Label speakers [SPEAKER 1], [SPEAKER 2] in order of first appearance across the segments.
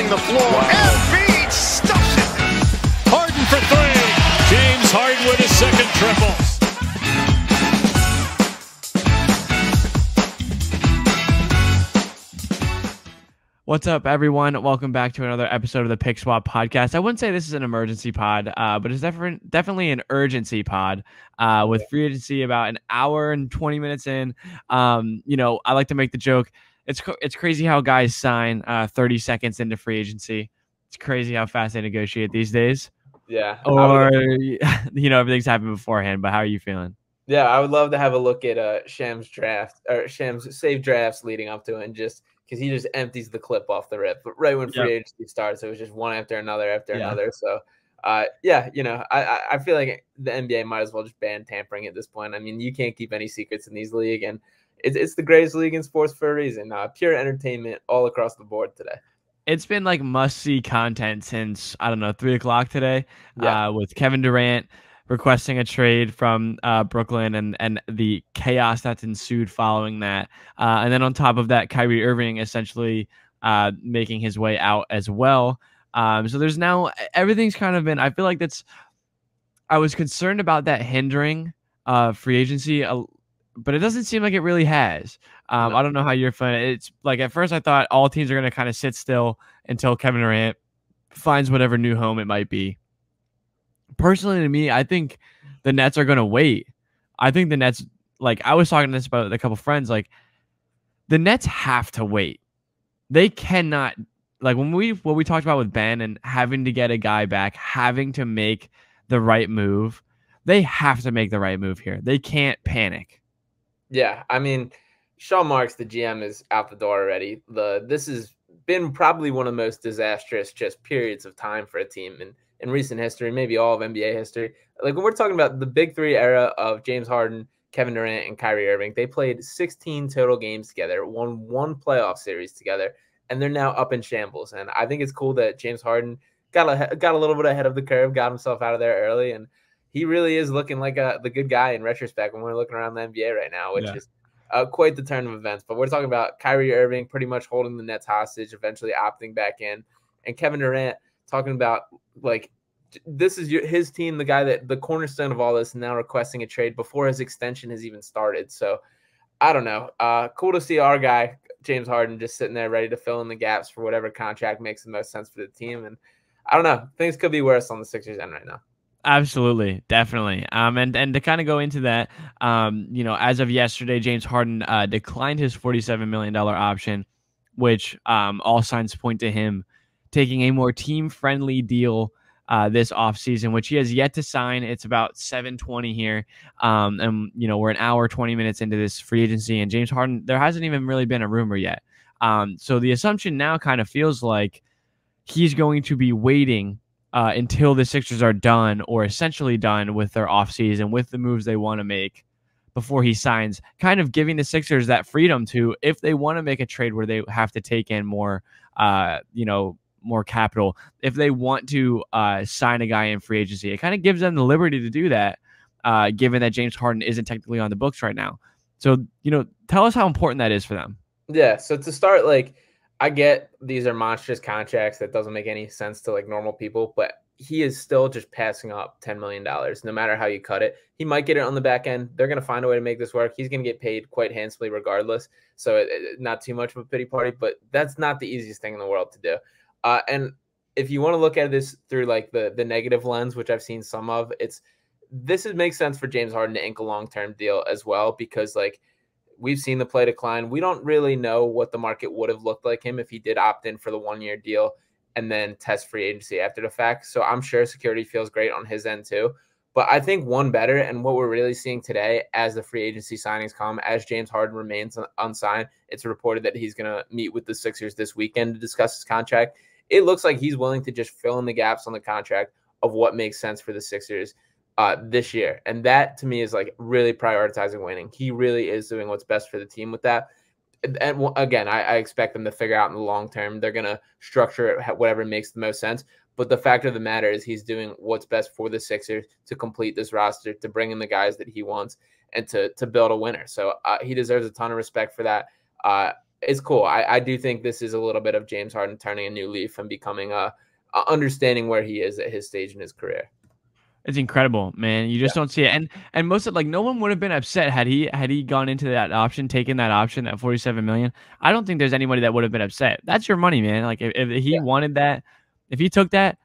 [SPEAKER 1] pacing the floor. Embiid stuffs it.
[SPEAKER 2] Harden for three. James Harden with his second triple.
[SPEAKER 3] What's up, everyone? Welcome back to another episode of the Pick Swap Podcast. I wouldn't say this is an emergency pod, but it's definitely an urgency pod with free agency about an hour and 20 minutes in. I like to make the joke. It's crazy how guys sign 30 seconds into free agency. It's crazy how fast they negotiate these days.
[SPEAKER 4] Yeah.
[SPEAKER 3] Or, everything's happened beforehand, but how are you feeling?
[SPEAKER 4] Yeah, I would love to have a look at Sham's draft or Sham's save drafts leading up to it, and just because he just empties the clip off the rip. But right when free agency starts, it was just one after another another. So, I feel like the NBA might as well just ban tampering at this point. I mean, you can't keep any secrets in these league, and it's the greatest league in sports for a reason. Pure entertainment all across the board today.
[SPEAKER 3] It's been like must-see content since, 3 o'clock today with Kevin Durant requesting a trade from Brooklyn and the chaos that's ensued following that. And then on top of that, Kyrie Irving essentially making his way out as well. So there's now everything's kind of been, I feel like I was concerned about that hindering free agency, but it doesn't seem like it really has. I don't know how you're feeling. It's like at first I thought all teams are going to kind of sit still until Kevin Durant finds whatever new home it might be. Personally, to me, I think the Nets are going to wait. I think the Nets, like I was talking to this about a couple friends, like the Nets have to wait. They cannot, like what we talked about with Ben and having to get a guy back, having to make the right move. They have to make the right move here. They can't panic.
[SPEAKER 4] Yeah, I mean, Sean Marks, the GM, is out the door already. This has been probably one of the most disastrous just periods of time for a team in recent history, maybe all of NBA history. Like when we're talking about the big three era of James Harden, Kevin Durant, and Kyrie Irving, they played 16 total games together, won one playoff series together, and they're now up in shambles. And I think it's cool that James Harden got a little bit ahead of the curve, got himself out of there early, and he really is looking like the good guy in retrospect when we're looking around the NBA right now, which is quite the turn of events. But we're talking about Kyrie Irving pretty much holding the Nets hostage, eventually opting back in, and Kevin Durant talking about like this is his team, the guy that the cornerstone of all this, now requesting a trade before his extension has even started. So I don't know. Cool to see our guy James Harden just sitting there ready to fill in the gaps for whatever contract makes the most sense for the team. And I don't know, things could be worse on the Sixers end right now.
[SPEAKER 3] Absolutely, definitely. And to kind of go into that, as of yesterday, James Harden declined his $47 million option, which all signs point to him taking a more team-friendly deal this offseason, which he has yet to sign. It's about 7:20 here. We're an hour, 20 minutes into this free agency, and James Harden, there hasn't even really been a rumor yet. So the assumption now kind of feels like he's going to be waiting until the Sixers are done or essentially done with their offseason, with the moves they want to make before he signs, kind of giving the Sixers that freedom to, if they want to make a trade where they have to take in more, more capital, if they want to sign a guy in free agency, it kind of gives them the liberty to do that, given that James Harden isn't technically on the books right now. So, tell us how important that is for them.
[SPEAKER 4] Yeah. So to start, I get these are monstrous contracts that doesn't make any sense to normal people, but he is still just passing up $10 million, no matter how you cut it. He might get it on the back end. They're going to find a way to make this work. He's going to get paid quite handsomely regardless. So not too much of a pity party, but that's not the easiest thing in the world to do. And if you want to look at this through the negative lens, which I've seen some of, this makes sense for James Harden to ink a long-term deal as well, because we've seen the play decline. We don't really know what the market would have looked like him if he did opt in for the 1-year deal and then test free agency after the fact. So I'm sure security feels great on his end too. But I think one better, and what we're really seeing today as the free agency signings come, as James Harden remains unsigned, it's reported that he's going to meet with the Sixers this weekend to discuss his contract. It looks like he's willing to just fill in the gaps on the contract of what makes sense for the Sixers this year. And that to me is really prioritizing winning. He really is doing what's best for the team with that. And again, I expect them to figure out in the long term. They're going to structure it whatever makes the most sense. But the fact of the matter is he's doing what's best for the Sixers to complete this roster, to bring in the guys that he wants, and to build a winner. So he deserves a ton of respect for that. it's cool. I do think this is a little bit of James Harden turning a new leaf and becoming understanding where he is at his stage in his career.
[SPEAKER 3] It's incredible, man. You just don't see it. And most of like no one would have been upset had he gone into that option, taken that option at 47 million. I don't think there's anybody that would have been upset. That's your money, man. Like if he wanted that, if he took that,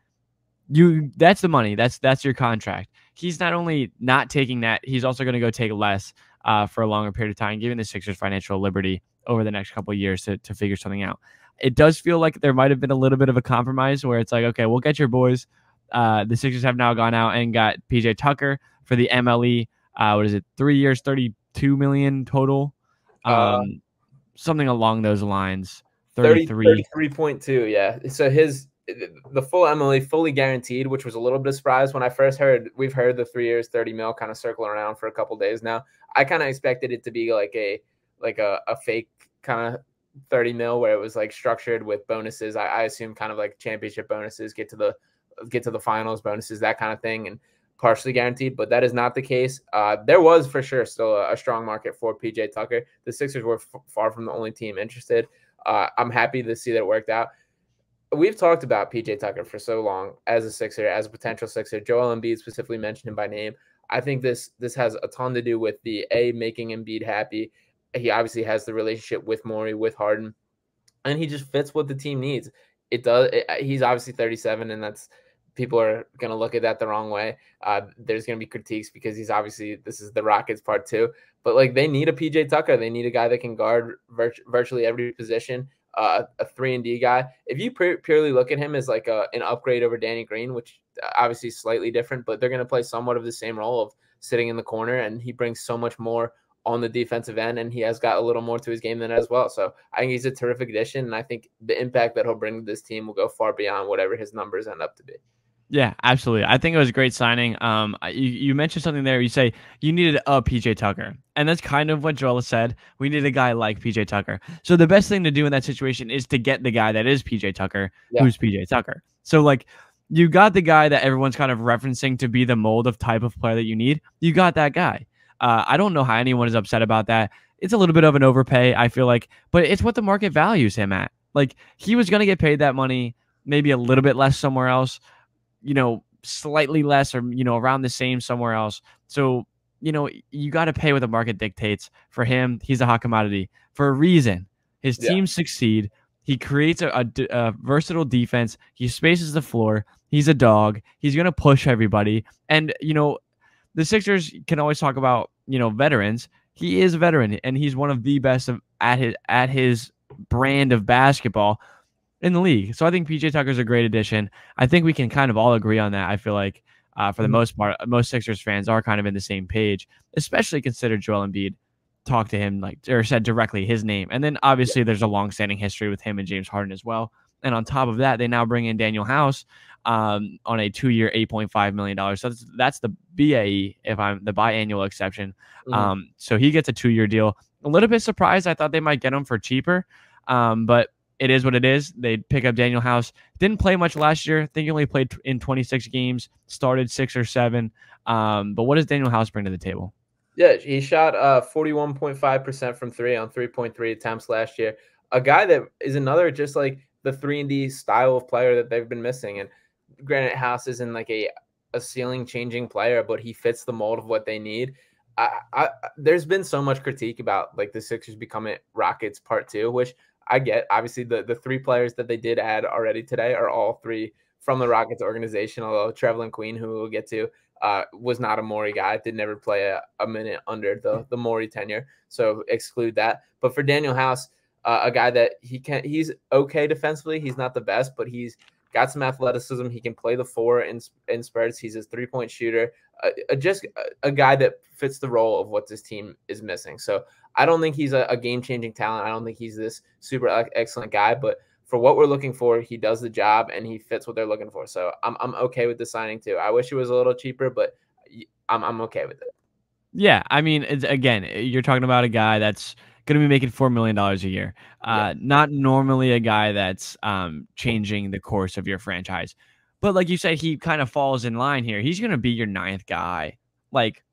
[SPEAKER 3] that's the money. That's your contract. He's not only not taking that, he's also going to go take less for a longer period of time, giving the Sixers financial liberty over the next couple of years to figure something out. It does feel like there might have been a little bit of a compromise where it's like, okay, we'll get your boys. The Sixers have now gone out and got PJ Tucker for the MLE. What is it? 3 years, 32 million total. Something along those lines.
[SPEAKER 4] 33.2. Yeah. So the full MLE fully guaranteed, which was a little bit of surprise when I first heard. We've heard the 3 years, 30 mil kind of circling around for a couple days now. I kind of expected it to be like a fake kind of 30 mil where it was like structured with bonuses. I assume kind of like championship bonuses, get to the finals bonuses, that kind of thing, and partially guaranteed, but that is not the case. There was for sure still a strong market for PJ Tucker. The Sixers were far from the only team interested. I'm happy to see that it worked out. We've talked about PJ Tucker for so long as a Sixer, as a potential Sixer. Joel Embiid specifically mentioned him by name. I think this has a ton to do with making Embiid happy. He obviously has the relationship with Morey, with Harden, and he just fits what the team needs. He's obviously 37, and that's people are going to look at that the wrong way. There's going to be critiques because this is the Rockets part too, but like they need a PJ Tucker. They need a guy that can guard virtually every position, a 3-and-D guy. If you purely look at him as like an upgrade over Danny Green, which obviously is slightly different, but they're going to play somewhat of the same role of sitting in the corner, and he brings so much more on the defensive end, and he has got a little more to his game than that as well. So I think he's a terrific addition, and I think the impact that he'll bring to this team will go far beyond whatever his numbers end up to be.
[SPEAKER 3] Yeah, absolutely. I think it was a great signing. You mentioned something there. You say you needed a PJ Tucker, and that's kind of what Joel said. We need a guy like PJ Tucker. So the best thing to do in that situation is to get the guy that is PJ Tucker, who's PJ Tucker. So like you got the guy that everyone's kind of referencing to be the mold of type of player that you need. You got that guy. I don't know how anyone is upset about that. It's a little bit of an overpay, I feel like, but it's what the market values him at. Like he was going to get paid that money, maybe a little bit less somewhere else, slightly less or, around the same somewhere else. So, you got to pay what the market dictates. For him, he's a hot commodity for a reason. His teams succeed. He creates a versatile defense. He spaces the floor. He's a dog. He's going to push everybody. And, the Sixers can always talk about, veterans. He is a veteran, and he's one of the best at his brand of basketball in the league. So I think PJ Tucker's a great addition. I think we can kind of all agree on that. I feel like for the most part, most Sixers fans are kind of in the same page, especially consider Joel Embiid talked to him or said directly his name. And then obviously there's a long-standing history with him and James Harden as well. And on top of that, they now bring in Danuel House on a 2-year, $8.5 million. So that's the BAE, if I'm the biannual exception. So he gets a 2-year deal. A little bit surprised. I thought they might get him for cheaper, but it is what it is. They pick up Danuel House. Didn't play much last year. I think he only played in 26 games, started 6 or 7. But what does Danuel House bring to the table?
[SPEAKER 4] Yeah, he shot 41.5% from 3 on 3.3 attempts last year. A guy that is another just like the 3-and-D style of player that they've been missing. And granted, House isn't like a ceiling-changing player, but he fits the mold of what they need. There's been so much critique about like the Sixers becoming Rockets Part 2, which I get. Obviously, the 3 players that they did add already today are all 3 from the Rockets organization, although Trevelin Queen, who we'll get to, was not a Morey guy, did never play a minute under the Morey tenure, so exclude that. But for Danuel House, a guy that he's okay defensively. He's not the best, but he's got some athleticism. He can play the 4 in spurts. He's a 3-point shooter. Just a guy that fits the role of what this team is missing. So I don't think he's a game-changing talent. I don't think he's this super excellent guy, but for what we're looking for, he does the job and he fits what they're looking for. So I'm okay with the signing too. I wish it was a little cheaper, but I'm okay with it.
[SPEAKER 3] Yeah, I mean, again, you're talking about a guy that's going to be making $4 million a year. Not normally a guy that's changing the course of your franchise. But like you said, he kind of falls in line here. He's going to be your 9th guy. Like,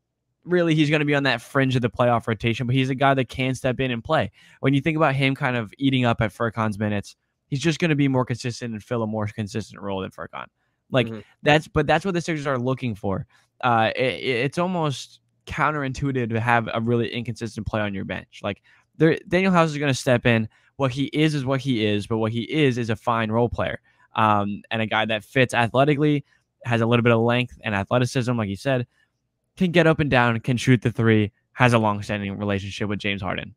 [SPEAKER 3] really he's going to be on that fringe of the playoff rotation, but he's a guy that can step in and play. When you think about him kind of eating up at Furkan's minutes, he's just going to be more consistent and fill a more consistent role than Furkan. Like that's what the Sixers are looking for. It's almost counterintuitive to have a really inconsistent player on your bench. Like Danuel House is going to step in. What he is what he is, but what he is a fine role player, and a guy that fits athletically, has a little bit of length and athleticism, like you said, can get up and down, can shoot the three, has a long-standing relationship with James Harden.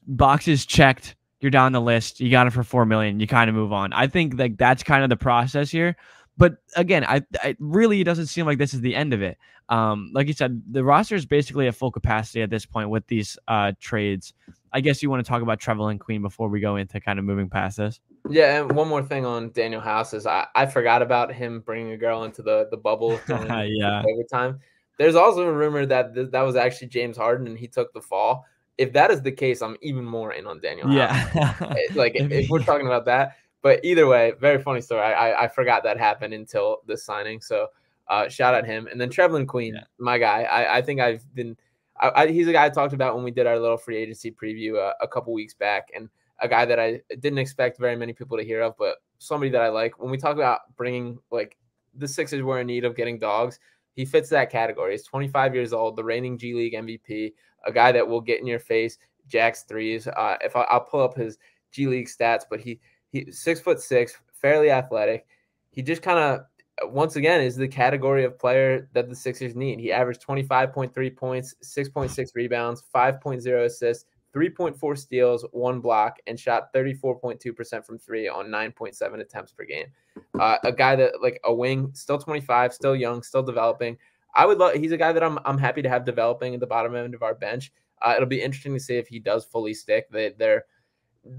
[SPEAKER 3] Boxes checked. You're down the list. You got it for $4 million. You kind of move on. I think like that's kind of the process here. But again, I really it doesn't seem like this is the end of it. Like you said, the roster is basically at full capacity at this point with these trades. I guess you want to talk about Trevelin Queen before we go into kind of moving past this.
[SPEAKER 4] Yeah, and one more thing on Danuel House is I forgot about him bringing a girl into the bubble during overtime. There's also a rumor that that was actually James Harden and he took the fall. If that is the case, I'm even more in on Danuel House. Like if we're talking about that. But either way, very funny story. I forgot that happened until this signing. So shout out him. And then Trevelin Queen, my guy. I think he's a guy I talked about when we did our little free agency preview a couple weeks back. And a guy that I didn't expect very many people to hear of, but somebody that I like. When we talk about bringing, like, the Sixers were in need of getting dogs, he fits that category. He's 25 years old, the reigning G League MVP, a guy that will get in your face, jacks threes. If I'll pull up his G League stats, but he's 6'6", fairly athletic. He just kind of, once again, is the category of player that the Sixers need. He averaged 25.3 points, 6.6 rebounds, 5.0 assists, 3.4 steals, 1 block, and shot 34.2% from three on 9.7 attempts per game. A guy that, like, a wing, still 25, still young, still developing. He's a guy that I'm happy to have developing at the bottom end of our bench. It'll be interesting to see if he does fully stick. The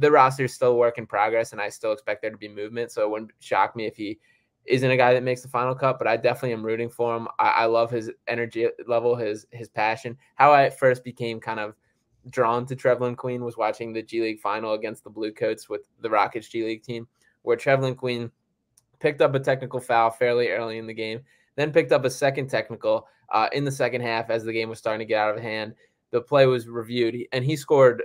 [SPEAKER 4] roster is still a work in progress, and I still expect there to be movement. So it wouldn't shock me if he isn't a guy that makes the final cut, but I definitely am rooting for him. I love his energy level, his passion. How I first became kind of drawn to Trevelin Queen was watching the G League final against the Blue Coats with the Rockets G League team, where Trevelin Queen picked up a technical foul fairly early in the game, then picked up a second technical in the second half as the game was starting to get out of hand. The play was reviewed, and he scored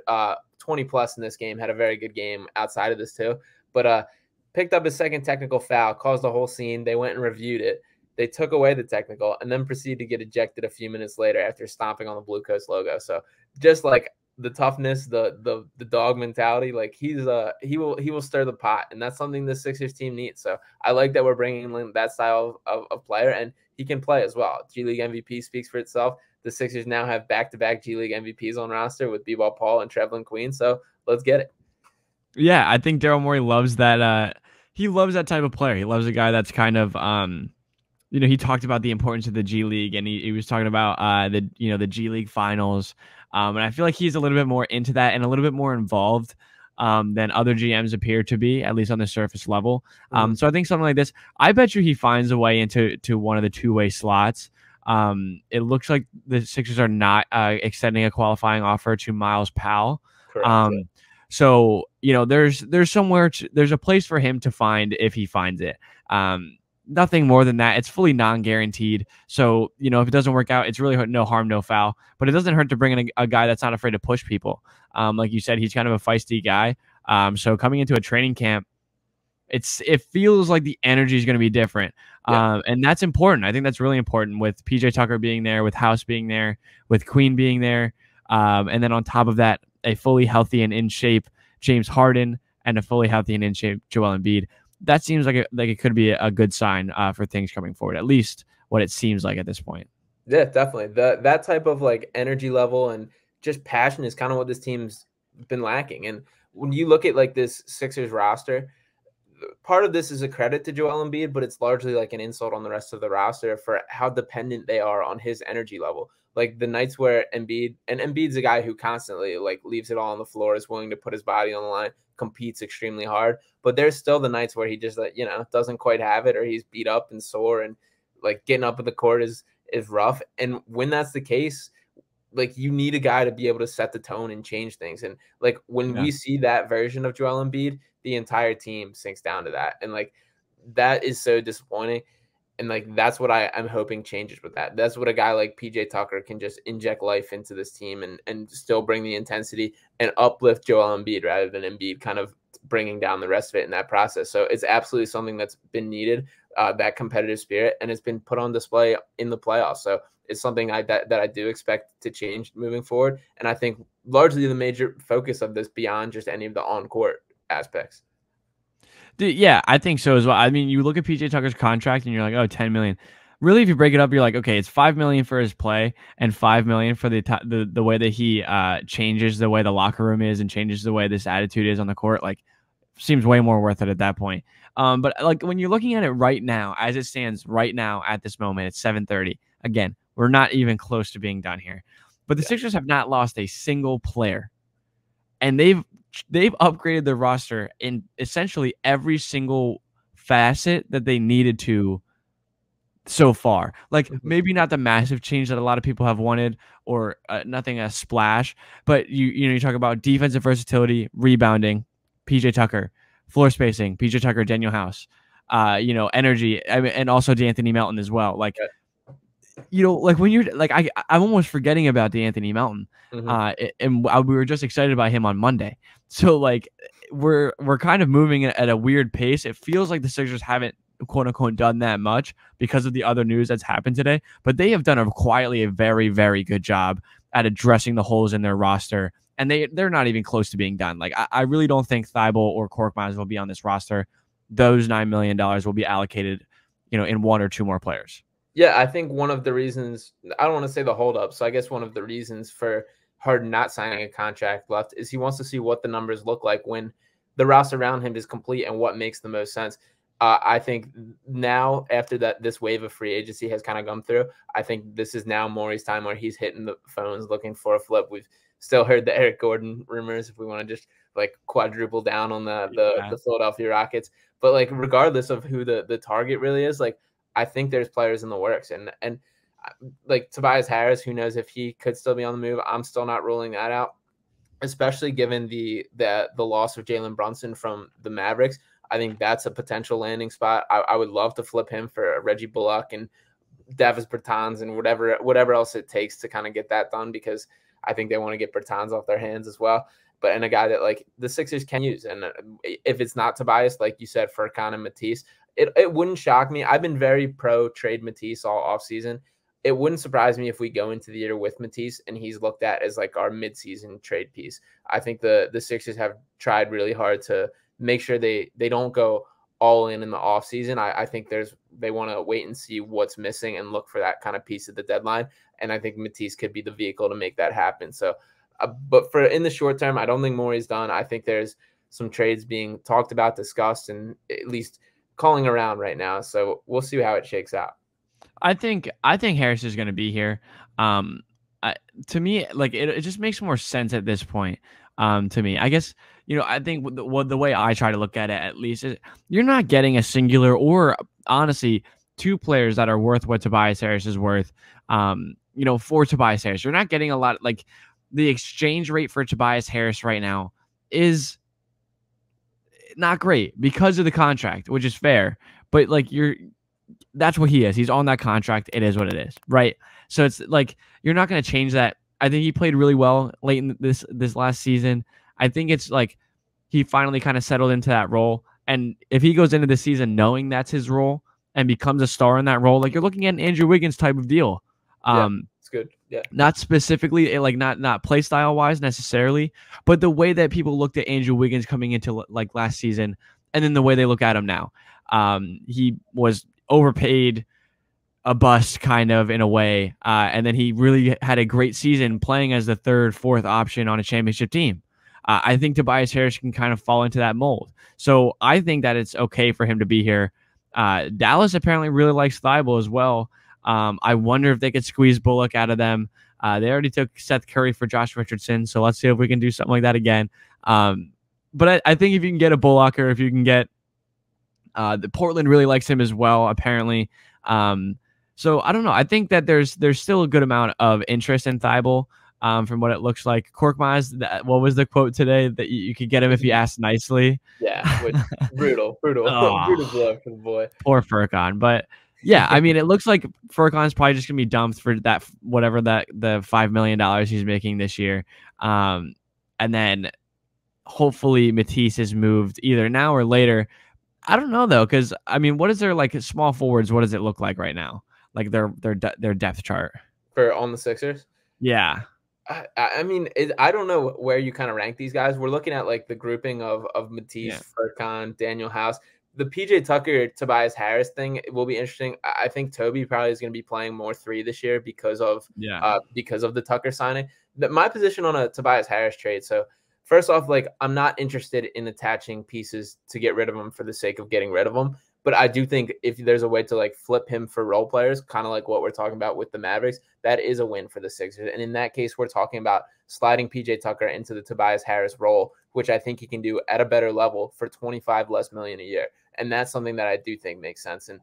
[SPEAKER 4] 20 plus in this game, had a very good game outside of this too, but picked up a second technical foul, caused the whole scene. They went and reviewed it. They took away the technical and then proceeded to get ejected a few minutes later after stomping on the Blue Coast logo. So just like the toughness, the dog mentality, like he will stir the pot, and that's something the Sixers team needs. So I like that we're bringing in that style of player, and he can play as well. G League MVP speaks for itself. The Sixers now have back-to-back G League MVPs on roster with B-Ball Paul and Trevelin Queen. So let's get it.
[SPEAKER 3] Yeah, I think Daryl Morey loves that. He loves that type of player. He loves a guy that's kind of, he talked about the importance of the G League, and he was talking about the G League finals. And I feel like he's a little bit more into that and a little bit more involved than other GMs appear to be, at least on the surface level. So I think something like this, I bet you he finds a way into one of the two-way slots. It looks like the Sixers are not extending a qualifying offer to Miles Powell.
[SPEAKER 4] Correct.
[SPEAKER 3] So, there's there's a place for him to find if he finds it. Nothing more than that. It's fully non-guaranteed. So, if it doesn't work out, it's really no harm, no foul. But it doesn't hurt to bring in a guy that's not afraid to push people. Like you said, he's kind of a feisty guy. So coming into a training camp, it feels like the energy is going to be different. And that's important. I think that's really important with PJ Tucker being there, with House being there, with Queen being there. And then on top of that, a fully healthy and in shape James Harden and a fully healthy and in shape Joel Embiid. That seems like it could be a good sign for things coming forward, at least what it seems like at this point.
[SPEAKER 4] Yeah, definitely. That type of like energy level and just passion is kind of what this team's been lacking. And when you look at like this Sixers roster, part of this is a credit to Joel Embiid, but it's largely like an insult on the rest of the roster for how dependent they are on his energy level. Like the nights where Embiid's a guy who constantly like leaves it all on the floor, is willing to put his body on the line, competes extremely hard, but there's still the nights where he just doesn't quite have it, or he's beat up and sore, and like getting up at the court is rough. And when that's the case, like you need a guy to be able to set the tone and change things. And like when we see that version of Joel Embiid, the entire team sinks down to that, and like that is so disappointing. And like that's what I'm hoping changes with that. That's what a guy like PJ Tucker can just inject life into this team and still bring the intensity and uplift Joel Embiid rather than Embiid kind of bringing down the rest of it in that process. So it's absolutely something that's been needed, that competitive spirit, and it's been put on display in the playoffs. So it's something that I do expect to change moving forward. And I think largely the major focus of this beyond just any of the on-court aspects.
[SPEAKER 3] Yeah, I think so as well. I mean, you look at PJ Tucker's contract and you're like, oh, $10 million. Really, if you break it up, you're like, okay, it's $5 million for his play and $5 million for the way that he changes the way the locker room is and changes the way this attitude is on the court. Like, seems way more worth it at that point. But like when you're looking at it right now, as it stands right now at this moment, it's 7:30. Again, we're not even close to being done here. But the Sixers have not lost a single player, and they've upgraded their roster in essentially every single facet that they needed to so far. Like maybe not the massive change that a lot of people have wanted, or nothing a splash, but you talk about defensive versatility, rebounding, PJ Tucker, floor spacing, PJ Tucker, Danuel House, energy, and also DeAnthony Melton as well. Like, like when you're like, I'm almost forgetting about DeAnthony Melton, and we were just excited about him on Monday. So like, we're kind of moving at a weird pace. It feels like the Sixers haven't quote unquote done that much because of the other news that's happened today, but they have done a very, very good job at addressing the holes in their roster. And they're not even close to being done. Like I really don't think Thibault or Korkmaz will be on this roster. Those $9 million will be allocated, in one or two more players.
[SPEAKER 4] Yeah, I think one of the reasons, I don't want to say the holdup, so I guess one of the reasons for Harden not signing a contract left is he wants to see what the numbers look like when the roster around him is complete and what makes the most sense. I think now after this wave of free agency has kind of come through, I think this is now Morey's time where he's hitting the phones looking for a flip. We've still heard the Eric Gordon rumors, if we want to just like quadruple down on the Philadelphia Rockets. But like regardless of who the target really is, like I think there's players in the works, and like Tobias Harris, who knows if he could still be on the move. I'm still not ruling that out, especially given the loss of Jalen Brunson from the Mavericks. I think that's a potential landing spot. I would love to flip him for Reggie Bullock and Davis Bertans and whatever else it takes to kind of get that done, because I think they want to get Bertans off their hands as well. But and a guy that like the Sixers can use. And if it's not Tobias, like you said, Furkan and Matisse, it wouldn't shock me. I've been very pro trade Matisse all offseason. It wouldn't surprise me if we go into the year with Matisse and he's looked at as like our midseason trade piece. I think the Sixers have tried really hard to make sure they don't go all in the offseason. I think they want to wait and see what's missing and look for that kind of piece at the deadline. And I think Matisse could be the vehicle to make that happen. So, but for in the short term, I don't think Morey's done. I think there's some trades being talked about, discussed, and at least calling around right now. So we'll see how it shakes out.
[SPEAKER 3] I think Harris is going to be here. To me, like it just makes more sense at this point. To me, I guess, I think the way I try to look at it, at least, is you're not getting a singular or honestly two players that are worth what Tobias Harris is worth. For Tobias Harris, you're not getting a lot. Like the exchange rate for Tobias Harris right now is not great because of the contract, which is fair. But like that's what he is. He's on that contract. It is what it is, right? So it's like you're not going to change that. I think he played really well late in this last season. I think it's like he finally kind of settled into that role. And if he goes into the season knowing that's his role and becomes a star in that role, like you're looking at an Andrew Wiggins type of deal.
[SPEAKER 4] It's good. Yeah.
[SPEAKER 3] Not specifically, like not play style wise necessarily, but the way that people looked at Andrew Wiggins coming into like last season, and then the way they look at him now. He was overpaid, a bust kind of in a way, and then he really had a great season playing as the third, fourth option on a championship team. I think Tobias Harris can kind of fall into that mold. So I think that it's okay for him to be here. Dallas apparently really likes Thibault as well. I wonder if they could squeeze Bullock out of them. They already took Seth Curry for Josh Richardson, so let's see if we can do something like that again. But I think if you can get a Bullock, or if you can get the Portland really likes him as well, apparently. So I don't know. I think that there's still a good amount of interest in Thibault. From what it looks like. Korkmaz, what was the quote today? That you could get him if you asked nicely.
[SPEAKER 4] Yeah, brutal blow for the boy.
[SPEAKER 3] Poor Furkan. But Yeah, I mean, it looks like Furkan's probably just gonna be dumped for that whatever the $5 million he's making this year, and then hopefully Matisse is moved either now or later. I don't know though, because I mean, what is their like small forwards? What does it look like right now? Like their depth chart.
[SPEAKER 4] For on the Sixers.
[SPEAKER 3] Yeah.
[SPEAKER 4] I mean, I don't know where you kind of rank these guys. We're looking at like the grouping of Matisse, Furkan, Danuel House. The PJ Tucker, Tobias Harris thing will be interesting. I think Toby probably is going to be playing more 3 this year because of the Tucker signing. My position on a Tobias Harris trade. So first off, like I'm not interested in attaching pieces to get rid of him for the sake of getting rid of him. But I do think if there's a way to like flip him for role players, kind of like what we're talking about with the Mavericks, that is a win for the Sixers. And in that case, we're talking about sliding PJ Tucker into the Tobias Harris role, which I think he can do at a better level for 25 less million a year. And that's something that I do think makes sense. And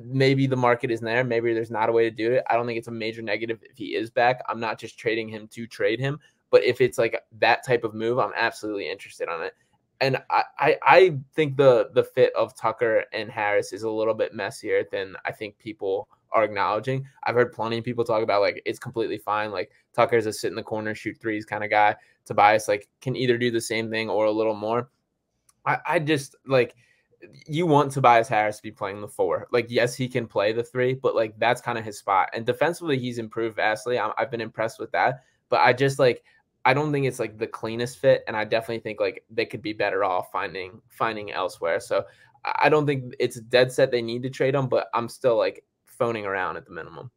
[SPEAKER 4] maybe the market isn't there. Maybe there's not a way to do it. I don't think it's a major negative if he is back. I'm not just trading him to trade him. But if it's like that type of move, I'm absolutely interested on it. And I think the fit of Tucker and Harris is a little bit messier than I think people are acknowledging. I've heard plenty of people talk about like it's completely fine. Like Tucker's a sit in the corner, shoot threes kind of guy. Tobias like can either do the same thing or a little more. I just like you want Tobias Harris to be playing the 4. Like yes, he can play the 3, but like that's kind of his spot. And defensively, he's improved vastly. I've been impressed with that. But I just like. I don't think it's like the cleanest fit, and I definitely think like they could be better off finding elsewhere. So I don't think it's dead set they need to trade them, but I'm still like phoning around at the minimum.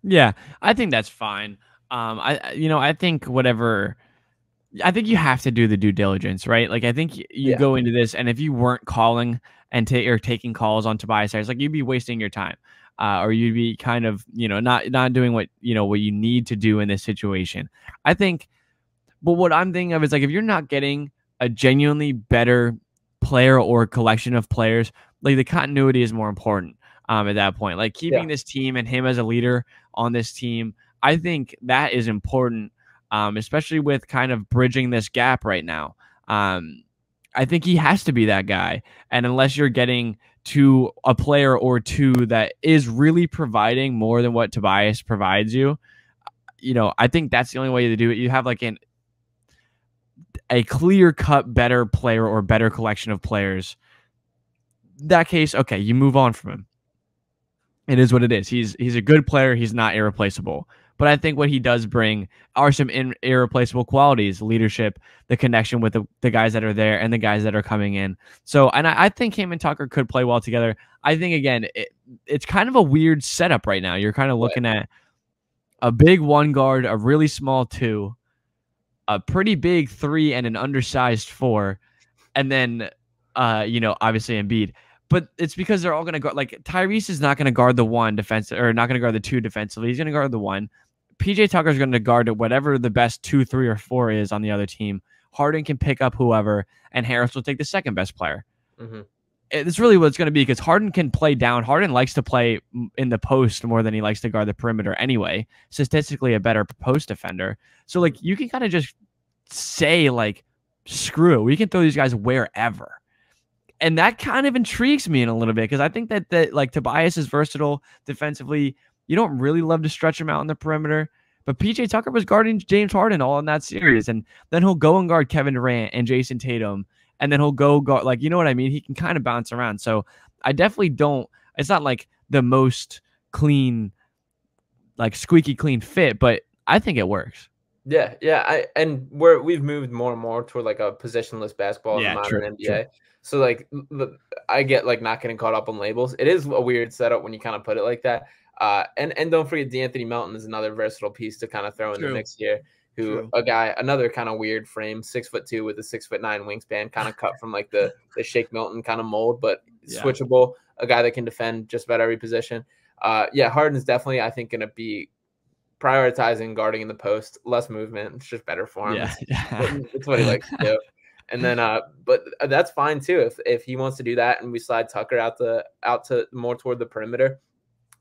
[SPEAKER 3] Yeah, I think that's fine. I think whatever. I think you have to do the due diligence, right? Like I think you go into this, and if you weren't calling and taking calls on Tobias Harris, like you'd be wasting your time, or you'd be kind of not doing what you need to do in this situation. I think. But what I'm thinking of is like if you're not getting a genuinely better player or collection of players, like the continuity is more important at that point. Like keeping this team and him as a leader on this team, I think that is important, especially with kind of bridging this gap right now. I think he has to be that guy. And unless you're getting to a player or two that is really providing more than what Tobias provides you, I think that's the only way to do it. You have like a clear-cut better player or better collection of players. That case, okay, you move on from him. It is what it is. He's a good player. He's not irreplaceable. But I think what he does bring are some irreplaceable qualities: leadership, the connection with the guys that are there and the guys that are coming in. So, and I think him and Tucker could play well together. I think, again, it's kind of a weird setup right now. You're kind of looking at a big 1 guard, a really small 2, a pretty big 3 and an undersized 4, and then obviously Embiid. But it's because they're all going to guard. Like Tyrese is not going to guard the 1 defensive, or not going to guard the 2 defensively. He's going to guard the 1. PJ Tucker is going to guard whatever the best 2, 3, or 4 is on the other team. Harden can pick up whoever, and Harris will take the second best player. Mm-hmm. It's really what it's going to be, because Harden can play down. Harden likes to play in the post more than he likes to guard the perimeter anyway. Statistically a better post defender. So like you can kind of just say like, screw it, we can throw these guys wherever. And that kind of intrigues me in a little bit, because I think that like Tobias is versatile defensively. You don't really love to stretch him out on the perimeter. But PJ Tucker was guarding James Harden all in that series. And then he'll go and guard Kevin Durant and Jason Tatum. And then he'll go guard, like, you know what I mean? He can kind of bounce around. So I definitely don't, it's not like the most clean, like squeaky clean fit, but I think it works.
[SPEAKER 4] Yeah. We've moved more and more toward like a positionless basketball in the modern NBA. True. So like I get like not getting caught up on labels. It is a weird setup when you kind of put it like that. And don't forget DeAnthony Melton is another versatile piece to kind of throw in the mix here. Another kind of weird frame, 6'2" with a 6'9" wingspan, kind of cut from like the Shake Milton kind of mold, but switchable. A guy that can defend just about every position. Harden's definitely, I think, going to be prioritizing guarding in the post, less movement. It's just better for him. It's what he likes to do. And then, but that's fine too if he wants to do that, and we slide Tucker out to more toward the perimeter.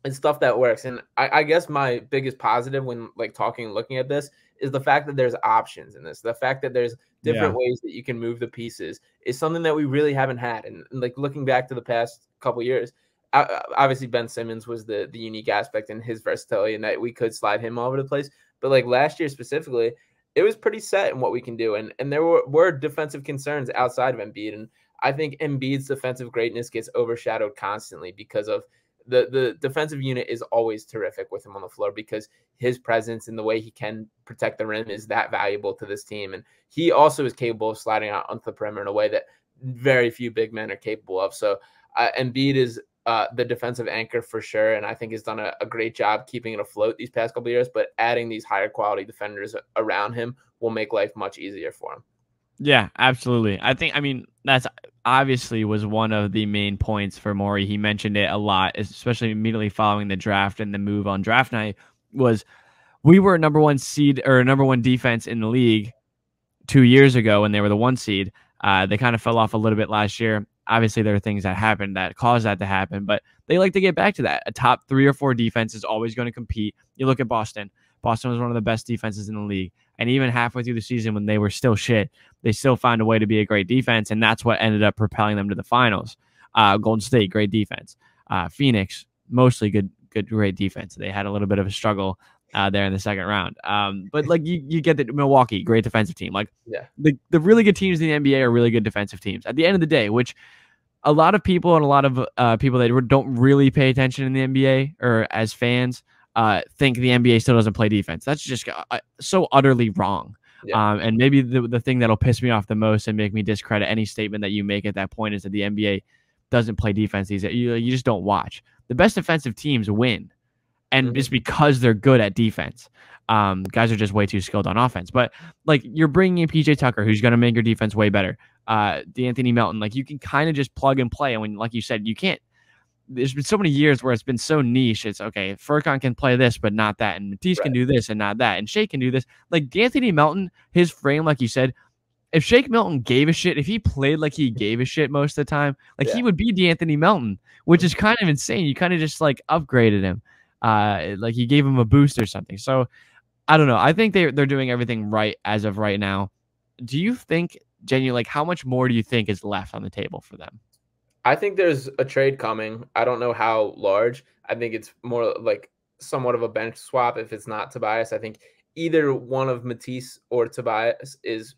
[SPEAKER 4] It's stuff that works. And I guess my biggest positive when like talking and looking at this is the fact that there's options in this. The fact that there's different ways that you can move the pieces is something that we really haven't had. And like looking back to the past couple of years, obviously Ben Simmons was the unique aspect in his versatility, and that we could slide him all over the place. But like last year specifically, it was pretty set in what we can do, and there were defensive concerns outside of Embiid, and I think Embiid's defensive greatness gets overshadowed constantly because of the defensive unit is always terrific with him on the floor because his presence and the way he can protect the rim is that valuable to this team. And he also is capable of sliding out onto the perimeter in a way that very few big men are capable of. So Embiid is the defensive anchor for sure, and I think has done a great job keeping it afloat these past couple of years, but adding these higher quality defenders around him will make life much easier for him.
[SPEAKER 3] Yeah, absolutely. I mean, that's obviously was one of the main points for Morey. He mentioned it a lot, especially immediately following the draft and the move on draft night was we were number one seed or number one defense in the league 2 years ago when they were the 1 seed. They kind of fell off a little bit last year. Obviously, there are things that happened that caused that to happen, but they like to get back to that. A top 3 or 4 defense is always going to compete. You look at Boston. Boston was one of the best defenses in the league. And even halfway through the season when they were still shit, they still found a way to be a great defense, and that's what ended up propelling them to the finals. Golden State, great defense. Phoenix, mostly great defense. They had a little bit of a struggle there in the second round. But like you get that Milwaukee, great defensive team. Like the really good teams in the NBA are really good defensive teams. At the end of the day, which a lot of people and a lot of people that don't really pay attention in the NBA or as fans think the NBA still doesn't play defense. That's just so utterly wrong. Yeah. And maybe the thing that'll piss me off the most and make me discredit any statement that you make at that point is that the NBA doesn't play defense. You just don't watch. The best defensive teams win. And it's because they're good at defense. Guys are just way too skilled on offense. But like you're bringing in PJ Tucker, who's going to make your defense way better. D'Anthony Melton, like you can kind of just plug and play. And when, like you said, you can't. There's been so many years where it's been so niche. It's okay. Furkan can play this, but not that. And Matisse can do this and not that. And Shea can do this. Like D'Anthony Melton, his frame, like you said, if Shake Milton gave a shit, if he played like he gave a shit most of the time, like he would be D'Anthony Melton, which is kind of insane. You kind of just like upgraded him. Like you gave him a boost or something. So I don't know. I think they're doing everything right as of right now. Do you think, Jenny, like how much more do you think is left on the table for them?
[SPEAKER 4] I think there's a trade coming. I don't know how large. I think it's more like somewhat of a bench swap if it's not Tobias. I think either one of Matisse or Tobias is,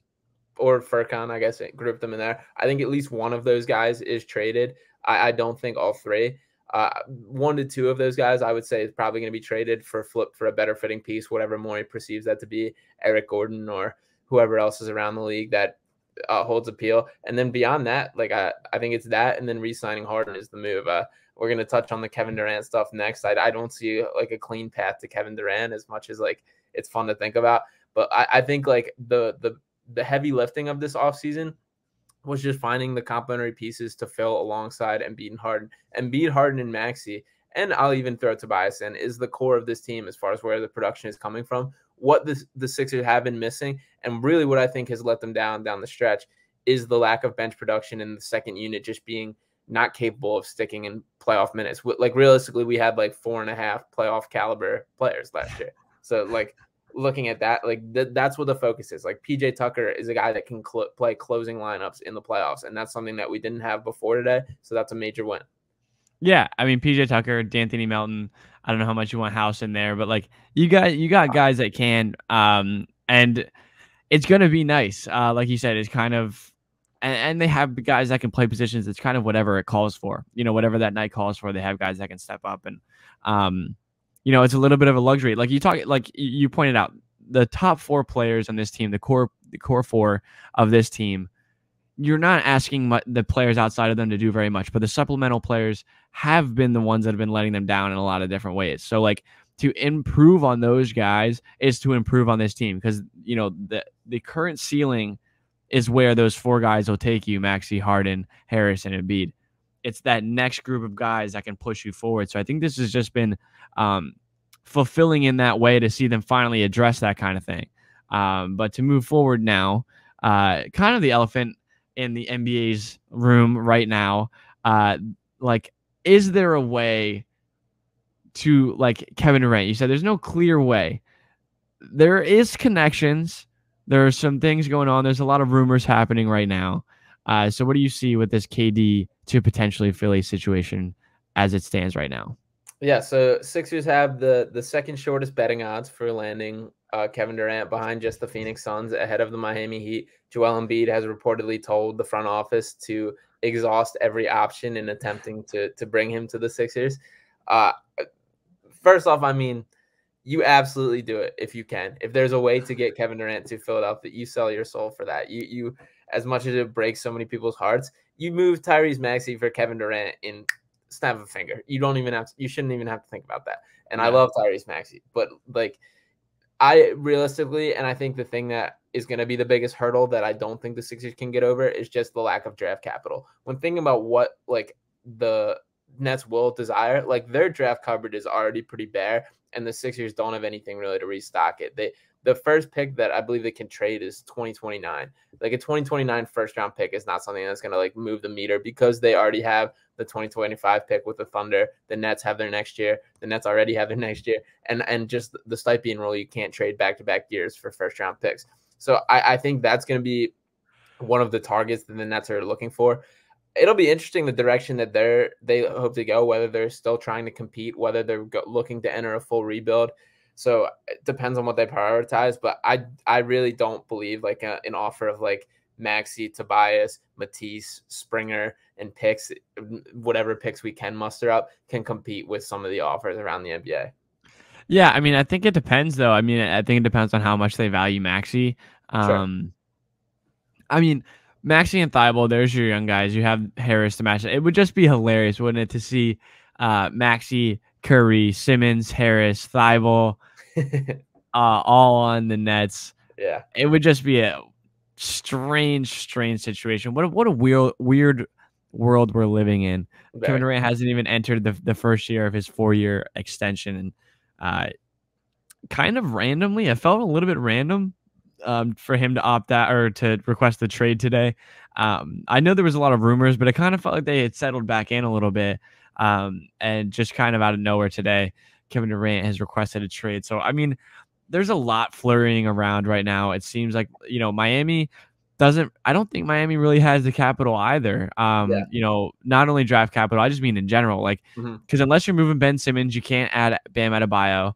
[SPEAKER 4] or Furkan, I guess, group them in there. I think at least one of those guys is traded. I don't think all three. 1 to 2 of those guys, I would say, is probably going to be traded for a better fitting piece, whatever Morey perceives that to be, Eric Gordon or whoever else is around the league that holds appeal. And then beyond that, like I think it's that, and then re-signing Harden is the move. We're going to touch on the Kevin Durant stuff next. I don't see like a clean path to Kevin Durant as much as like it's fun to think about. But I think like the heavy lifting of this offseason was just finding the complementary pieces to fill alongside Embiid and Harden. Embiid, Harden, and Maxey, and I'll even throw Tobias in, is the core of this team as far as where the production is coming from. What the Sixers have been missing, and really what I think has let them down the stretch, is the lack of bench production and the second unit just being not capable of sticking in playoff minutes. Like realistically, we had like 4.5 playoff caliber players last year. So like looking at that, like that's what the focus is. Like PJ Tucker is a guy that can play closing lineups in the playoffs, and that's something that we didn't have before today. So that's a major win.
[SPEAKER 3] Yeah, I mean PJ Tucker, D'Anthony Melton. I don't know how much you want House in there, but like you got guys that can, and it's gonna be nice. Like you said, it's kind of, and they have guys that can play positions. It's kind of whatever it calls for. You know, whatever that night calls for. They have guys that can step up, and you know, it's a little bit of a luxury. Like you pointed out, the top 4 players on this team, the core 4 of this team. You're not asking the players outside of them to do very much, but the supplemental players have been the ones that have been letting them down in a lot of different ways. So like to improve on those guys is to improve on this team, because you know the current ceiling is where those 4 guys will take you: Maxey, Harden, Harris, and Embiid. It's that next group of guys that can push you forward. So I think this has just been fulfilling in that way to see them finally address that kind of thing. But to move forward now, kind of the elephant in the NBA's room right now, like, is there a way to, like Kevin Durant, you said there's no clear way. There is connections. There are some things going on. There's a lot of rumors happening right now. So what do you see with this KD to potentially Philly situation as it stands right now.
[SPEAKER 4] Yeah, so Sixers have the second shortest betting odds for landing Kevin Durant, behind just the Phoenix Suns, ahead of the Miami Heat. Joel Embiid has reportedly told the front office to exhaust every option in attempting to bring him to the Sixers. Uh, First off, I mean, you absolutely do it if you can. If there's a way to get Kevin Durant to Philadelphia, you sell your soul for that. You as much as it breaks so many people's hearts, you move Tyrese Maxey for Kevin Durant in snap of a finger. You don't even have to, you shouldn't even have to think about that. And I love Tyrese Maxey, but like I realistically, and I think the thing that is going to be the biggest hurdle that I don't think the Sixers can get over is just the lack of draft capital. When thinking about what like the Nets will desire, like their draft cupboard is already pretty bare, and the Sixers don't have anything really to restock it. The first pick that I believe they can trade is 2029. Like a 2029 first round pick is not something that's going to like move the meter, because they already have the 2025 pick with the Thunder. The Nets have their next year. The Nets already have their next year. And just the Stipien rule, you can't trade back-to-back years for first round picks. So I think that's going to be one of the targets that the Nets are looking for. It'll be interesting the direction that they hope to go, whether they're still trying to compete, whether they're looking to enter a full rebuild. So it depends on what they prioritize. But I really don't believe like an offer of like Maxey, Tobias, Matisse, Springer, and picks, whatever picks we can muster up, can compete with some of the offers around the NBA.
[SPEAKER 3] Yeah, I mean, I think it depends, though. I mean, I think it depends on how much they value Maxey.
[SPEAKER 4] Sure.
[SPEAKER 3] I mean, Maxey and Thibault, there's your young guys. You have Harris to match it. It would just be hilarious, wouldn't it, to see Maxey, Curry, Simmons, Harris, Thibault all on the Nets.
[SPEAKER 4] Yeah.
[SPEAKER 3] It would just be a strange situation. What a weird world we're living in.
[SPEAKER 4] Very.
[SPEAKER 3] Kevin Durant hasn't even entered the first year of his 4-year extension, and kind of randomly, it felt a little bit random for him to opt out or to request the trade today. I know there was a lot of rumors, but it kind of felt like they had settled back in a little bit, and just kind of out of nowhere today, Kevin Durant has requested a trade. So, I mean, there's a lot flurrying around right now. It seems like, Miami I don't think Miami really has the capital either. Not only draft capital, I just mean in general, like, because unless you're moving Ben Simmons, you can't add Bam Adebayo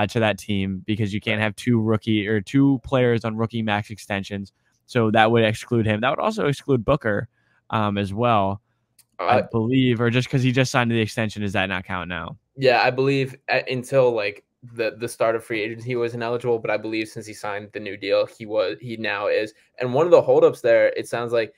[SPEAKER 3] to that team, because you can't have two players on rookie max extensions. So that would exclude him. That would also exclude Booker as well, I believe, or just because he just signed the extension, does that not count now?
[SPEAKER 4] Yeah, I believe until like the start of free agency, he wasn't eligible, but I believe since he signed the new deal, he now is. And one of the holdups there, it sounds like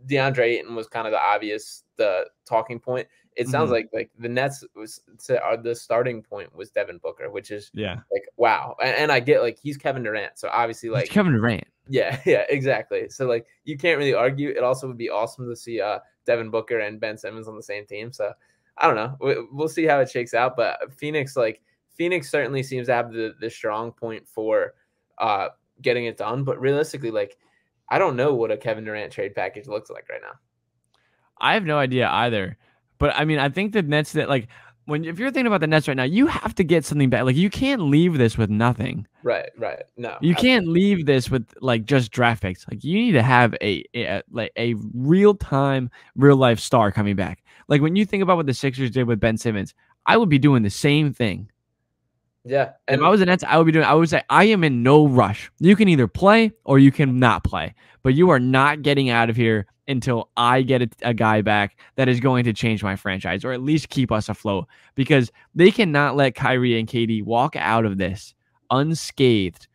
[SPEAKER 4] DeAndre Ayton was kind of the talking point. It sounds like the Nets the starting point was Devin Booker, which is like wow. And I get like he's Kevin Durant, so obviously like
[SPEAKER 3] he's Kevin Durant.
[SPEAKER 4] Yeah, exactly. So like you can't really argue. It also would be awesome to see Devin Booker and Ben Simmons on the same team. So I don't know. We'll see how it shakes out. But Phoenix certainly seems to have the strong point for getting it done. But realistically, like I don't know what a Kevin Durant trade package looks like right now.
[SPEAKER 3] I have no idea either. But I mean, I think the Nets if you're thinking about the Nets right now, you have to get something back. Like you can't leave this with nothing.
[SPEAKER 4] Right. No,
[SPEAKER 3] you can't leave this with like just draft picks. Like you need to have a real life star coming back. Like when you think about what the Sixers did with Ben Simmons, I would be doing the same thing.
[SPEAKER 4] Yeah. And
[SPEAKER 3] if I was the Nets, I would say, I am in no rush. You can either play or you can not play, but you are not getting out of here until I get a guy back that is going to change my franchise, or at least keep us afloat, because they cannot let Kyrie and KD walk out of this unscathed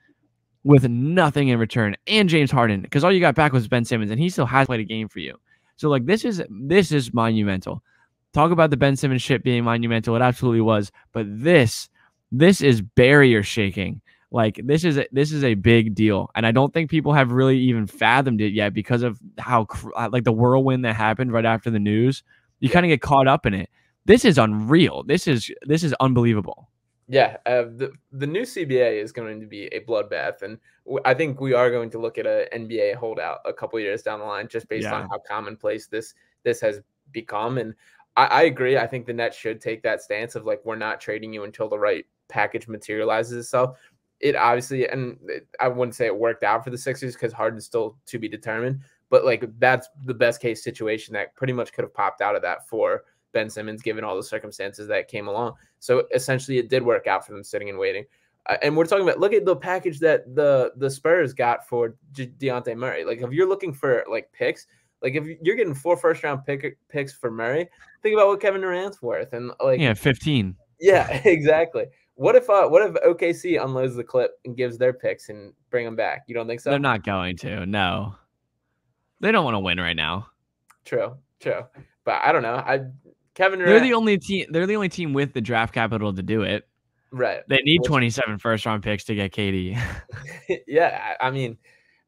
[SPEAKER 3] with nothing in return, and James Harden, because all you got back was Ben Simmons, and he still has played a game for you. So like this is monumental. Talk about the Ben Simmons shit being monumental. It absolutely was, but this is barrier shaking. Like this is a big deal, and I don't think people have really even fathomed it yet because of how like the whirlwind that happened right after the news. You kind of get caught up in it. This is unreal. This is unbelievable.
[SPEAKER 4] Yeah, the new CBA is going to be a bloodbath, and I think we are going to look at an NBA holdout a couple years down the line, just based on how commonplace this has become. And I agree. I think the Nets should take that stance of like, we're not trading you until the right package materializes itself. It obviously, and I wouldn't say it worked out for the Sixers because Harden's still to be determined, but like that's the best case situation that pretty much could have popped out of that for Ben Simmons, given all the circumstances that came along. So essentially, it did work out for them sitting and waiting. And we're talking about, look at the package that the Spurs got for Dejounte Murray. Like, if you're looking for like picks, like if you're getting 4 first-round picks for Murray, think about what Kevin Durant's worth, and like
[SPEAKER 3] 15.
[SPEAKER 4] Yeah, exactly. What if OKC unloads the clip and gives their picks and bring them back? You don't think so?
[SPEAKER 3] They're not going to. No, they don't want to win right now.
[SPEAKER 4] True. But I don't know. Kevin Durant.
[SPEAKER 3] They're the only team with the draft capital to do it.
[SPEAKER 4] Right.
[SPEAKER 3] They need 27 first-round picks to get KD.
[SPEAKER 4] Yeah, I mean,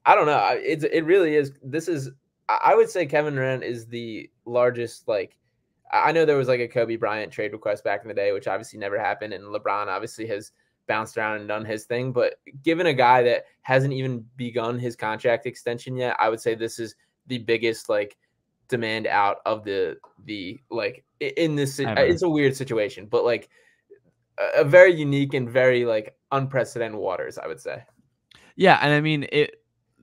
[SPEAKER 4] I don't know. It really is. I would say Kevin Durant is the largest, like, I know there was like a Kobe Bryant trade request back in the day, which obviously never happened. And LeBron obviously has bounced around and done his thing. But given a guy that hasn't even begun his contract extension yet, I would say this is the biggest like demand out of the like in this. It's a weird situation, but like a very unique and very like unprecedented waters, I would say.
[SPEAKER 3] Yeah. And I mean,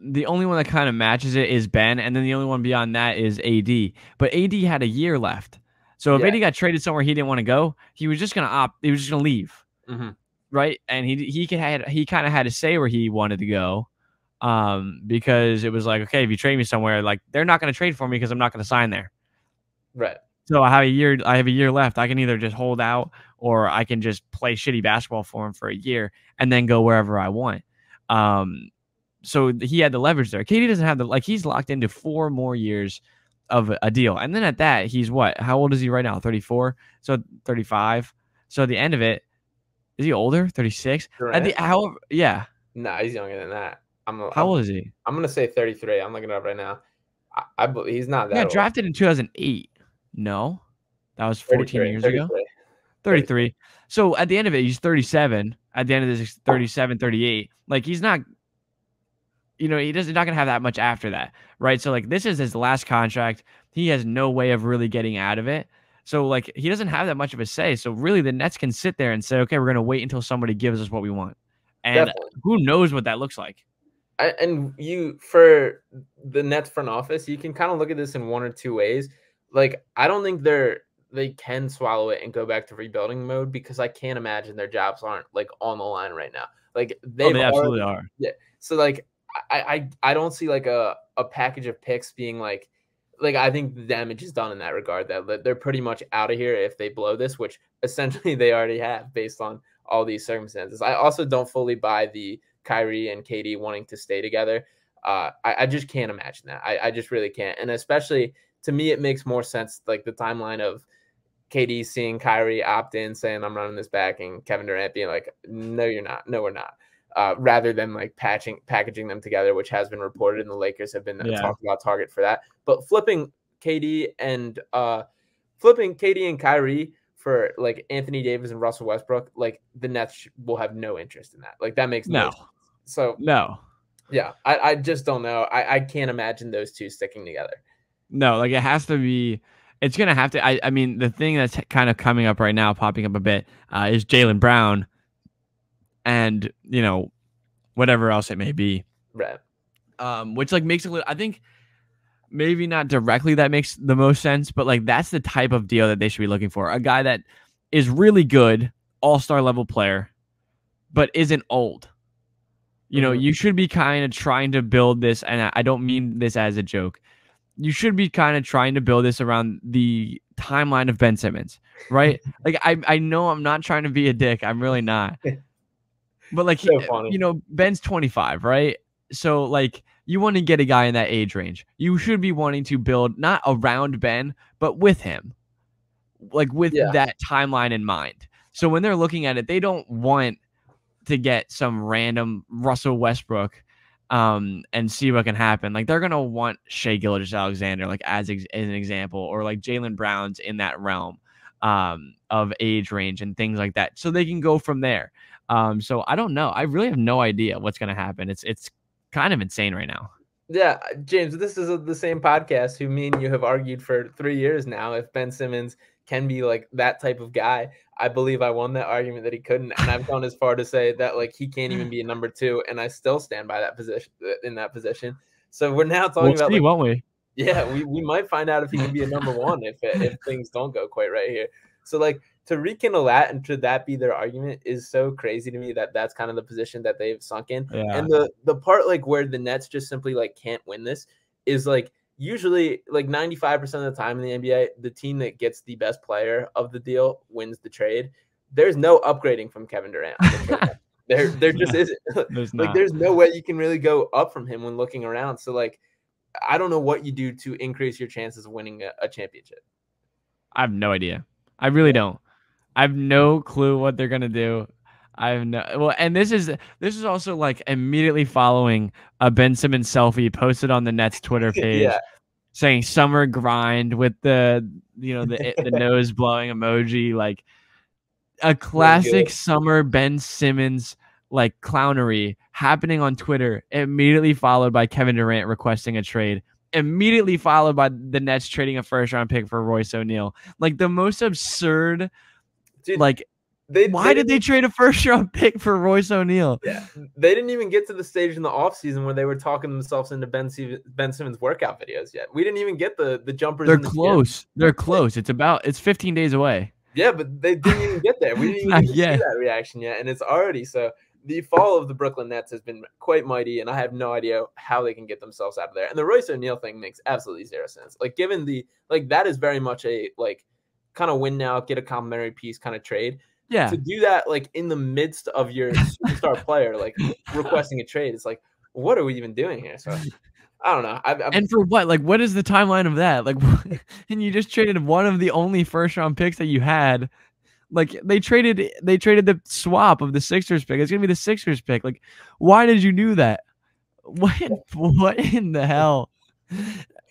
[SPEAKER 3] the only one that kind of matches it is Ben. And then the only one beyond that is AD. But AD had a year left. So if AD got traded somewhere he didn't want to go, he was just gonna He was just gonna leave, right? And he kind of had to say where he wanted to go, because it was like, okay, if you trade me somewhere, like they're not gonna trade for me because I'm not gonna sign there,
[SPEAKER 4] right?
[SPEAKER 3] So I have a year left. I can either just hold out or I can just play shitty basketball for him for a year and then go wherever I want. So he had the leverage there. KD doesn't have he's locked into 4 more years of a deal. And then at that, he's what? How old is he right now? 34? So 35. So at the end of it, is he older? 36? Yeah.
[SPEAKER 4] No, he's younger than that.
[SPEAKER 3] How old is he?
[SPEAKER 4] I'm going to say 33. I'm looking it up right now. I believe he's not that old.
[SPEAKER 3] He got drafted in 2008. No. That was 14 years ago. 33. So at the end of it, he's 37. At the end of this, 37, 38. Like, he's not, he's not going to have that much after that, right? So, like, this is his last contract. He has no way of really getting out of it. So, like, he doesn't have that much of a say. So, really, the Nets can sit there and say, okay, we're going to wait until somebody gives us what we want. And who knows what that looks like.
[SPEAKER 4] And for the Nets front office, you can kind of look at this in one or two ways. Like, I don't think they can swallow it and go back to rebuilding mode, because I can't imagine their jobs aren't like on the line right now. Like, they
[SPEAKER 3] absolutely are.
[SPEAKER 4] Yeah. So, like, I don't see like a package of picks being like I think the damage is done in that regard, that they're pretty much out of here if they blow this, which essentially they already have based on all these circumstances. I also don't fully buy the Kyrie and KD wanting to stay together. I just can't imagine that. I just really can't. And especially to me, it makes more sense, like the timeline of KD seeing Kyrie opt in, saying I'm running this back, and Kevin Durant being like, no, you're not. No, we're not. Rather than like packaging them together, which has been reported, and the Lakers have been talked about target for that. But flipping KD and Kyrie for like Anthony Davis and Russell Westbrook, like the Nets will have no interest in that. Like, that makes no sense. So
[SPEAKER 3] no.
[SPEAKER 4] Yeah, I just don't know. I can't imagine those two sticking together.
[SPEAKER 3] No, like, it has to be. It's going to have to. I mean, the thing that's kind of coming up right now, popping up a bit, is Jaylen Brown. And, whatever else it may be.
[SPEAKER 4] Right.
[SPEAKER 3] Which, like, makes a little, I think maybe not directly that makes the most sense, but, like, that's the type of deal that they should be looking for. A guy that is really good, all-star level player, but isn't old. You should be kind of trying to build this, and I don't mean this as a joke. You should be kind of trying to build this around the timeline of Ben Simmons, right? Like, I know I'm not trying to be a dick. I'm really not. But, like,
[SPEAKER 4] so
[SPEAKER 3] Ben's 25, right? So, like, you want to get a guy in that age range. You should be wanting to build not around Ben, but with him, like, with that timeline in mind. So when they're looking at it, they don't want to get some random Russell Westbrook and see what can happen. Like, they're going to want Shai Gilgeous-Alexander, like, as an example, or like Jaylen Brown's in that realm of age range and things like that. So they can go from there. So I don't know. I really have no idea what's going to happen. It's kind of insane right now.
[SPEAKER 4] Yeah, James, this is the same podcast who me and you have argued for 3 years now if Ben Simmons can be like that type of guy. I believe I won that argument that he couldn't, and I've gone as far to say that like he can't even be a number 2, and I still stand by that position. So we're now talking about
[SPEAKER 3] won't we?
[SPEAKER 4] Yeah, we might find out if he can be a number one if things don't go quite right here. So like to rekindle that and to that be their argument is so crazy to me that that's kind of the position that they've sunk in.
[SPEAKER 3] Yeah.
[SPEAKER 4] And the part like where the Nets just simply like can't win this is like usually like 95% of the time in the NBA, the team that gets the best player of the deal wins the trade. There's no upgrading from Kevin Durant. There just isn't. There's no way you can really go up from him when looking around. So like I don't know what you do to increase your chances of winning a championship.
[SPEAKER 3] I have no idea. I really don't. I have no clue what they're gonna do. I have no well, and this is also like immediately following a Ben Simmons selfie posted on the Nets Twitter page, saying "summer grind" with the the nose blowing emoji, like a classic summer Ben Simmons like clownery happening on Twitter. Immediately followed by Kevin Durant requesting a trade. Immediately followed by the Nets trading a first-round pick for Royce O'Neal. Like the most absurd.
[SPEAKER 4] Dude,
[SPEAKER 3] like, why did they trade a first-round pick for Royce O'Neal?
[SPEAKER 4] Yeah, they didn't even get to the stage in the offseason where they were talking themselves into Ben Simmons workout videos yet. We didn't even get the jumpers.
[SPEAKER 3] They're close. They're close. It's 15 days away.
[SPEAKER 4] Yeah, but they didn't even get there. We didn't even see that reaction yet, and it's already so. The fall of the Brooklyn Nets has been quite mighty, and I have no idea how they can get themselves out of there. And the Royce O'Neal thing makes absolutely zero sense. Like, given that is very much a kind of win now, get a complimentary piece kind of trade.
[SPEAKER 3] Yeah.
[SPEAKER 4] To do that in the midst of your superstar player requesting a trade, it's like, what are we even doing here? So I don't know.
[SPEAKER 3] And for what? Like, what is the timeline of that? Like, and you just traded one of the only first-round picks that you had. Like they traded the swap of the Sixers pick. It's gonna be the Sixers pick. Like, why did you do that? What in the hell?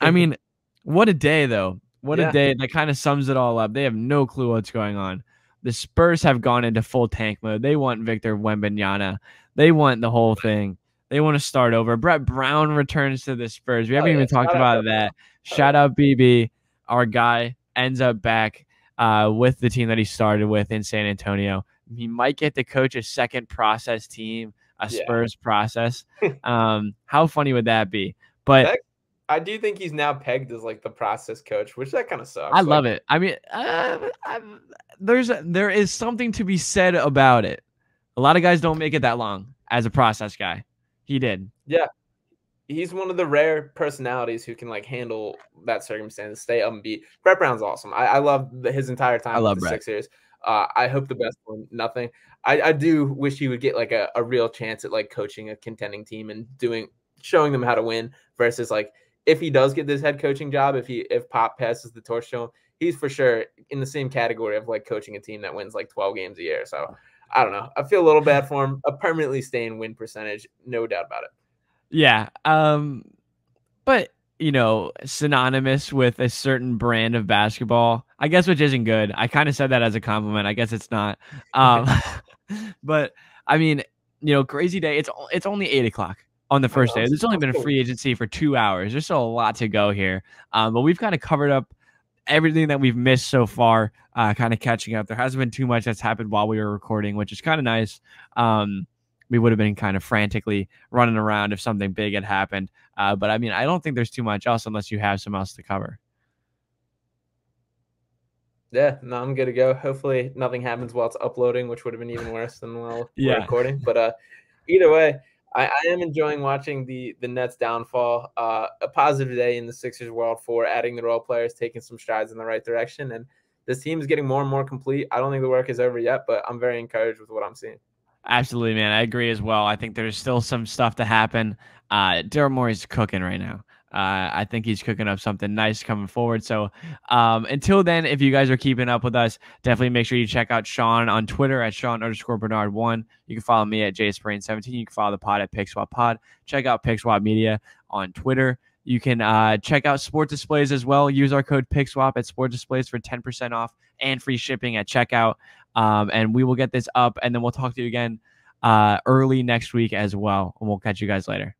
[SPEAKER 3] I mean, what a day though. What a day. That kind of sums it all up. They have no clue what's going on. The Spurs have gone into full tank mode. They want Victor Wembanyama. They want the whole thing. They want to start over. Brett Brown returns to the Spurs. We haven't even talked about that. Shout out BB. Our guy ends up back with the team that he started with in San Antonio. He might get to coach a second process team, a Spurs process. How funny would that be? But
[SPEAKER 4] I do think he's now pegged as the process coach, which that kind of sucks.
[SPEAKER 3] I love it. I mean, there is something to be said about it. A lot of guys don't make it that long as a process guy. He did.
[SPEAKER 4] Yeah. He's one of the rare personalities who can handle that circumstance, stay upbeat. Brett Brown's awesome. I love his entire time with the Sixers. I hope the best for him. Nothing. I do wish he would get a real chance at coaching a contending team and showing them how to win versus if he does get this head coaching job, if Pop passes the torch to him, he's for sure in the same category of coaching a team that wins 12 games a year. So I don't know. I feel a little bad for him. A permanently staying win percentage, no doubt about it.
[SPEAKER 3] Yeah. But synonymous with a certain brand of basketball, I guess, which isn't good. I kind of said that as a compliment. I guess it's not. But I mean, crazy day. It's only 8:00 on the first day. There's only been a free agency for 2 hours. There's still a lot to go here. But we've kind of covered up everything that we've missed so far, kind of catching up. There hasn't been too much that's happened while we were recording, which is kind of nice. We would have been kind of frantically running around if something big had happened. But I mean, I don't think there's too much else unless you have some else to cover.
[SPEAKER 4] Yeah, no, I'm good to go. Hopefully nothing happens while it's uploading, which would have been even worse than while we're recording. But either way, I am enjoying watching the Nets downfall. A positive day in the Sixers world for adding the role players, taking some strides in the right direction. And this team is getting more and more complete. I don't think the work is over yet, but I'm very encouraged with what I'm seeing.
[SPEAKER 3] Absolutely, man. I agree as well. I think there's still some stuff to happen. Daryl Morey's cooking right now. I think he's cooking up something nice coming forward. So until then, if you guys are keeping up with us, definitely make sure you check out Sean on Twitter at Sean_Bernard1. You can follow me at JSBirrane17. You can follow the pod at PickSwapPod. Check out PickSwap Media on Twitter. You can check out Sport Displays as well. Use our code PickSwap at Sport Displays for 10% off and free shipping at checkout. And we will get this up, and then we'll talk to you again early next week as well. And we'll catch you guys later.